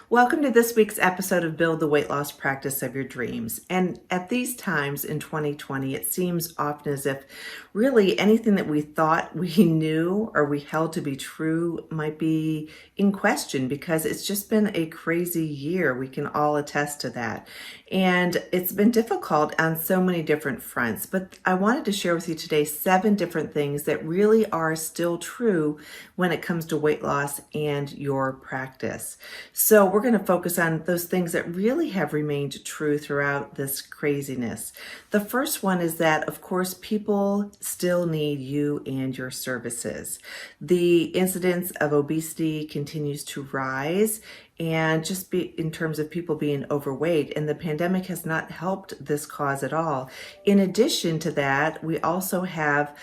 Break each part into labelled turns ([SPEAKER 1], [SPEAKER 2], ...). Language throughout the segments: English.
[SPEAKER 1] Welcome to this week's episode of Build the Weight Loss Practice of Your Dreams. And at these times in 2020, it seems often as if really anything that we thought we knew or we held to be true might be in question because it's just been a crazy year. We can all attest to that. And it's been difficult on so many different fronts. But I wanted to share with you today 7 different things that really are still true when it comes to weight loss and your practice. So we're going to focus on those things that really have remained true throughout this craziness. The first one is that, of course, people still need you and your services. The incidence of obesity continues to rise, and just be in terms of people being overweight, and the pandemic has not helped this cause at all. In addition to that, we also have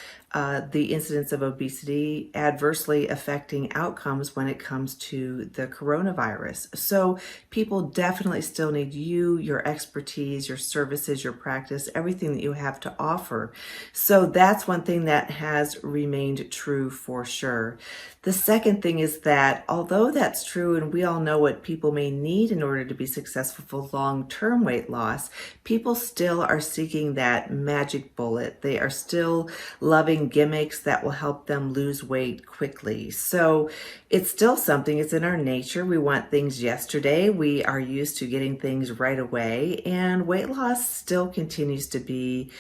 [SPEAKER 1] the incidence of obesity adversely affecting outcomes when it comes to the coronavirus. So people definitely still need you, your expertise, your services, your practice, everything that you have to offer. So that's one thing that has remained true for sure. The second thing is that although that's true, and we all know what people may need in order to be successful for long-term weight loss, people still are seeking that magic bullet. They are still loving gimmicks that will help them lose weight quickly. So it's still something, it's in our nature. We want things yesterday. We are used to getting things right away, and weight loss still continues to be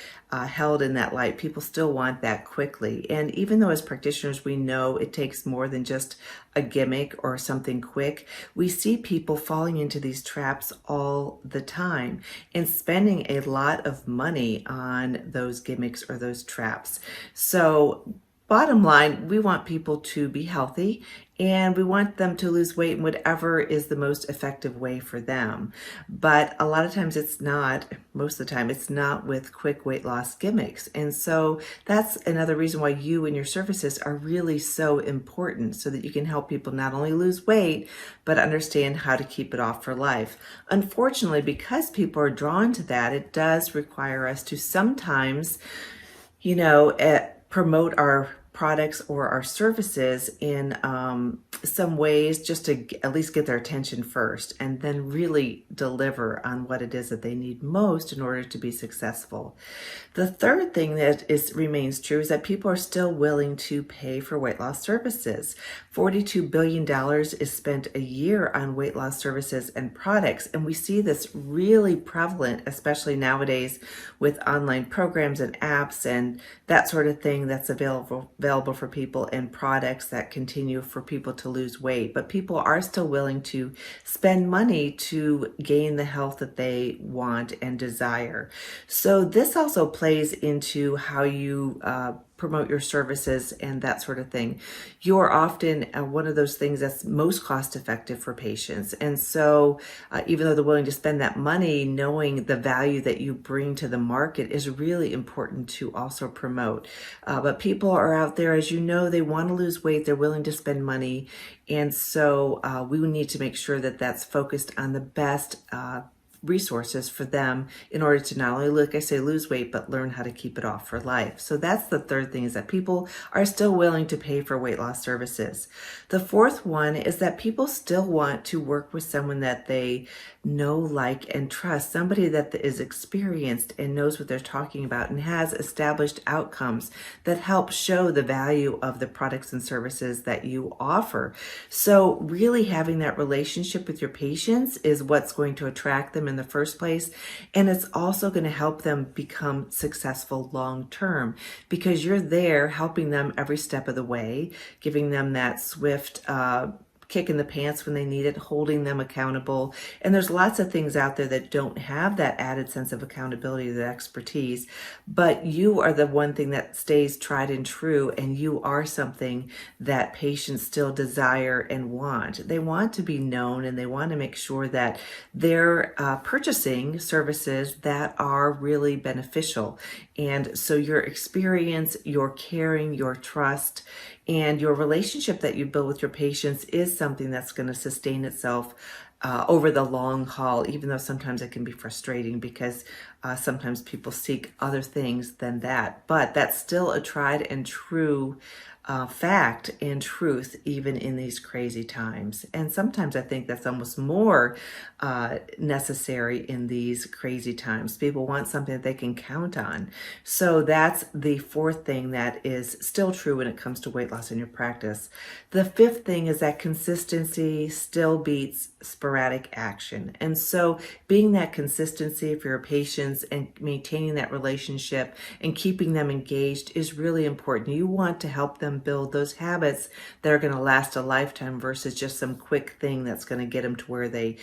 [SPEAKER 1] held in that light. People still want that quickly. And even though as practitioners we know it takes more than just a gimmick or something quick, we see people falling into these traps all the time and spending a lot of money on those gimmicks or those traps. So bottom line, we want people to be healthy and we want them to lose weight in whatever is the most effective way for them. But a lot of times it's not, most of the time, it's not with quick weight loss gimmicks. And so that's another reason why you and your services are really so important, so that you can help people not only lose weight, but understand how to keep it off for life. Unfortunately, because people are drawn to that, it does require us to sometimes promote our products or our services in some ways just to at least get their attention first, and then really deliver on what it is that they need most in order to be successful. The third thing that remains true is that people are still willing to pay for weight loss services. $42 billion is spent a year on weight loss services and products, and we see this really prevalent, especially nowadays with online programs and apps and that sort of thing that's available for people, and products that continue for people to lose weight. But people are still willing to spend money to gain the health that they want and desire. So this also plays into how you promote your services and that sort of thing. You're often one of those things that's most cost effective for patients. And so even though they're willing to spend that money, knowing the value that you bring to the market is really important to also promote. But people are out there, as you know, they want to lose weight, they're willing to spend money. And so we need to make sure that that's focused on the best resources for them in order to not only, like I say, lose weight, but learn how to keep it off for life. So that's the third thing, is that people are still willing to pay for weight loss services. The fourth one is that people still want to work with someone that they know, like, and trust, somebody that is experienced and knows what they're talking about and has established outcomes that help show the value of the products and services that you offer. So really having that relationship with your patients is what's going to attract them in the first place, and it's also going to help them become successful long term, because you're there helping them every step of the way, giving them that swift kick in the pants when they need it, holding them accountable. And there's lots of things out there that don't have that added sense of accountability, the expertise, but you are the one thing that stays tried and true, and you are something that patients still desire and want. They want to be known, and they want to make sure that they're purchasing services that are really beneficial. And so your experience, your caring, your trust, and your relationship that you build with your patients is something that's going to sustain itself over the long haul, even though sometimes it can be frustrating because sometimes people seek other things than that. But that's still a tried and true fact and truth, even in these crazy times. And sometimes I think that's almost more necessary in these crazy times. People want something that they can count on. So that's the fourth thing that is still true when it comes to weight loss in your practice. The fifth thing is that consistency still beats sporadic action. And so being that consistency for your patients and maintaining that relationship and keeping them engaged is really important. You want to help them build those habits that are going to last a lifetime versus just some quick thing that's going to get them to where they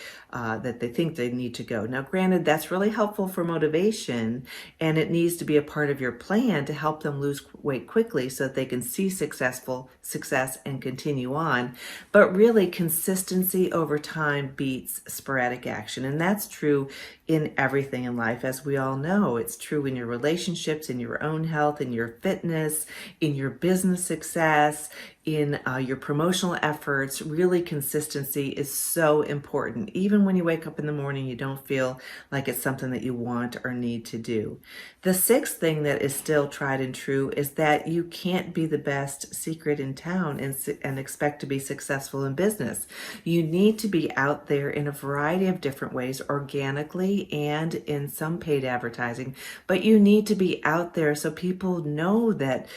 [SPEAKER 1] that they think they need to go. Now, granted, that's really helpful for motivation, and it needs to be a part of your plan to help them lose weight quickly so that they can see success and continue on. But really, consistency over time beats sporadic action, and that's true in everything in life. As we all know, it's true in your relationships, in your own health, in your fitness, in your business success, in your promotional efforts. Really, consistency is so important. Even when you wake up in the morning, you don't feel like it's something that you want or need to do. The sixth thing that is still tried and true is that you can't be the best secret in town and expect to be successful in business. You need to be out there in a variety of different ways, organically and in some paid advertising, but you need to be out there so people know that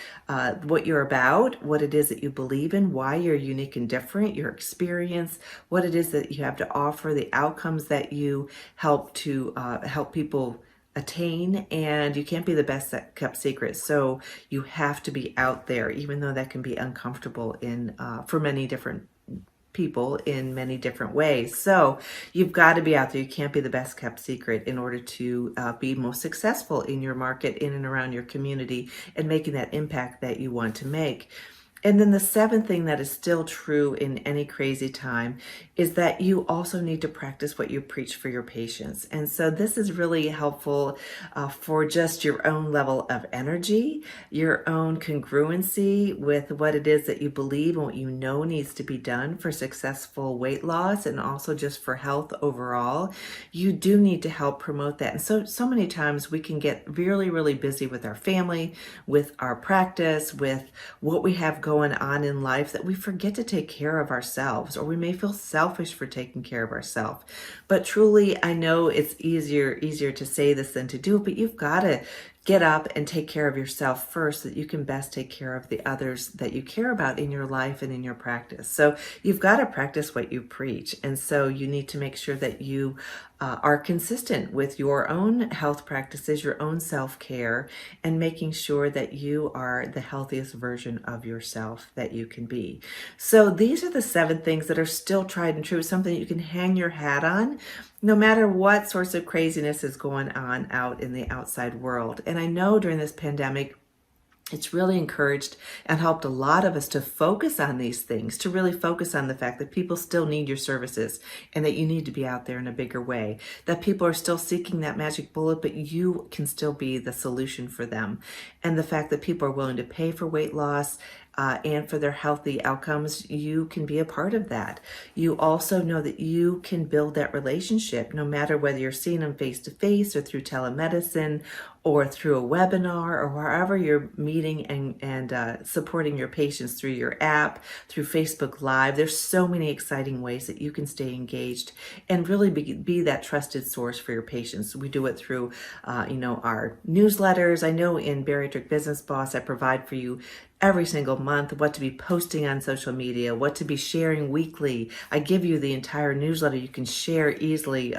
[SPEAKER 1] what you're about, what it is that you believe in, why you're unique and different, your experience, what it is that you have to offer, the outcomes that you help to help people attain. And you can't be the best kept secret, so you have to be out there, even though that can be uncomfortable in for many different people in many different ways. So you've got to be out there. You can't be the best kept secret in order to be most successful in your market, in and around your community, and making that impact that you want to make. And then the seventh thing that is still true in any crazy time is that you also need to practice what you preach for your patients. And so this is really helpful for just your own level of energy, your own congruency with what it is that you believe and what you know needs to be done for successful weight loss and also just for health overall. You do need to help promote that. And so many times we can get really, really busy with our family, with our practice, with what we have going on in life that we forget to take care of ourselves, or we may feel selfish for taking care of ourselves. But truly, I know it's easier to say this than to do it, but you've got to get up and take care of yourself first so that you can best take care of the others that you care about in your life and in your practice. So you've got to practice what you preach. And so you need to make sure that you are consistent with your own health practices, your own self-care, and making sure that you are the healthiest version of yourself that you can be. So these are the 7 things that are still tried and true, something you can hang your hat on no matter what sorts of craziness is going on out in the outside world. And I know during this pandemic, it's really encouraged and helped a lot of us to focus on these things, to really focus on the fact that people still need your services and that you need to be out there in a bigger way, that people are still seeking that magic bullet, but you can still be the solution for them. And the fact that people are willing to pay for weight loss and for their healthy outcomes, you can be a part of that. You also know that you can build that relationship no matter whether you're seeing them face to face or through telemedicine or through a webinar or wherever you're meeting and supporting your patients through your app, through Facebook Live. There's so many exciting ways that you can stay engaged and really be that trusted source for your patients. We do it through, our newsletters. I know in Bariatric Business Boss, I provide for you every single month what to be posting on social media, what to be sharing weekly. I give you the entire newsletter. You can share easily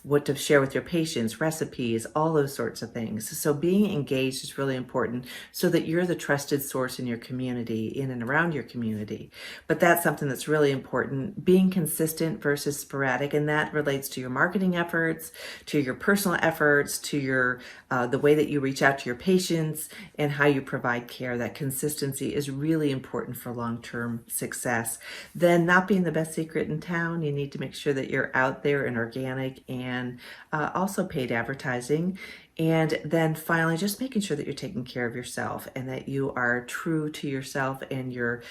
[SPEAKER 1] what to share with your patients, recipes, all those sorts of things. So being engaged is really important so that you're the trusted source in your community, in and around your community. But that's something that's really important, being consistent versus sporadic. And that relates to your marketing efforts, to your personal efforts, to your the way that you reach out to your patients and how you provide care. That consistency is really important for long-term success. Then not being the best secret in town, you need to make sure that you're out there and organic and also paid advertising. And then finally, just making sure that you're taking care of yourself and that you are true to yourself and your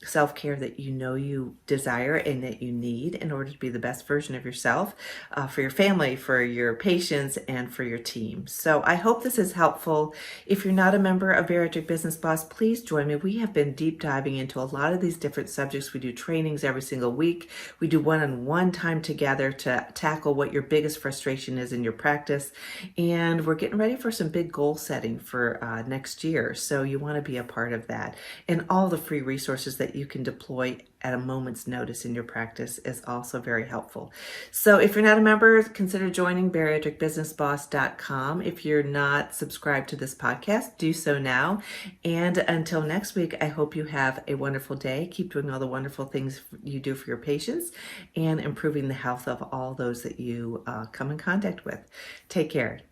[SPEAKER 1] self-care that you know you desire and that you need in order to be the best version of yourself, for your family, for your patients, and for your team. So I hope this is helpful. If you're not a member of Bariatric Business Boss, please join me. We have been deep diving into a lot of these different subjects. We do trainings every single week. We do one-on-one time together to tackle what your biggest frustration is in your practice. And we're getting ready for some big goal setting for next year. So you want to be a part of that. And all the free resources that you can deploy at a moment's notice in your practice is also very helpful. So if you're not a member, consider joining bariatricbusinessboss.com. If you're not subscribed to this podcast, do so now. And until next week, I hope you have a wonderful day. Keep doing all the wonderful things you do for your patients and improving the health of all those that you come in contact with. Take care.